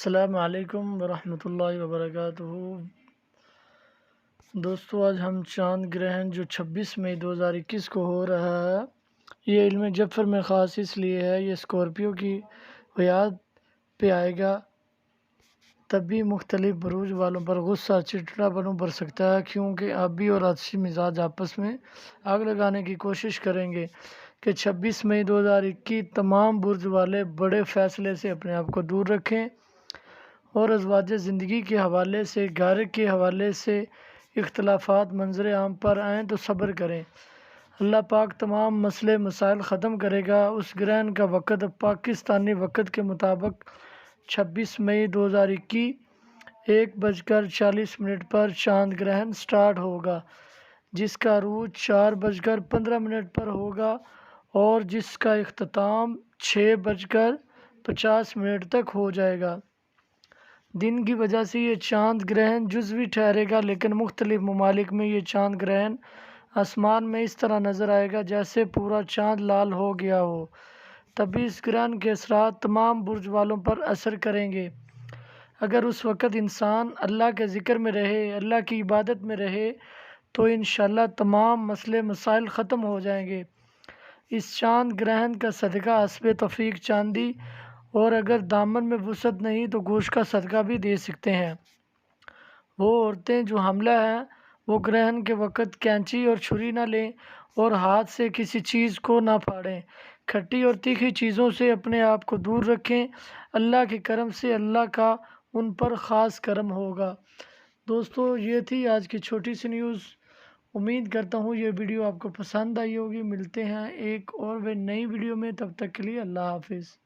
السلام علیکم ورحمۃ اللہ وبرکاتہ۔ دوستو، آج ہم چاند گرہن جو 26 مئی 2021 کو ہو رہا ہے، یہ علم جعفر میں خاص اس لیے ہے، یہ اسکورپیو کی ویاد پہ آئے گا، تب بھی مختلف بروج والوں پر غصہ چڑچڑاپن بڑھ سکتا ہے، کیونکہ آبی اور آتشی مزاج آپس میں آگ لگانے کی کوشش کریں گے کہ 26 مئی 2021 تمام برج والے بڑے فیصلے سے اپنے آپ کو دور رکھیں اور ازواج زندگی کے حوالے سے، گھر کے حوالے سے اختلافات منظر عام پر آئیں تو صبر کریں۔ اللہ پاک تمام مسئلے مسائل ختم کرے گا۔ اس گرہن کا وقت پاکستانی وقت کے مطابق 26 مئی 2021 1:40 پر چاند گرہن سٹارٹ ہوگا، جس کا عروج 4:15 پر ہوگا اور جس کا اختتام 6:50 تک ہو جائے گا۔ دن کی وجہ سے یہ چاند گرہن جزوی ٹھہرے گا، لیکن مختلف ممالک میں یہ چاند گرہن آسمان میں اس طرح نظر آئے گا جیسے پورا چاند لال ہو گیا ہو۔ تبھی اس گرہن کے اثرات تمام برج والوں پر اثر کریں گے۔ اگر اس وقت انسان اللہ کے ذکر میں رہے، اللہ کی عبادت میں رہے، تو انشاءاللہ تمام مسئلے مسائل ختم ہو جائیں گے۔ اس چاند گرہن کا صدقہ حسب توفیق چاندی، اور اگر دامن میں وسعت نہیں تو گوشت کا صدقہ بھی دے سکتے ہیں۔ وہ عورتیں جو حاملہ ہیں وہ گرہن کے وقت کینچی اور چھری نہ لیں اور ہاتھ سے کسی چیز کو نہ پھاڑیں۔ کھٹی اور تیکھی چیزوں سے اپنے آپ کو دور رکھیں۔ اللہ کے کرم سے اللہ کا ان پر خاص کرم ہوگا۔ دوستو، یہ تھی آج کی چھوٹی سی نیوز۔ امید کرتا ہوں یہ ویڈیو آپ کو پسند آئی ہوگی۔ ملتے ہیں ایک اور نئی ویڈیو میں، تب تک کے لیے اللہ حافظ۔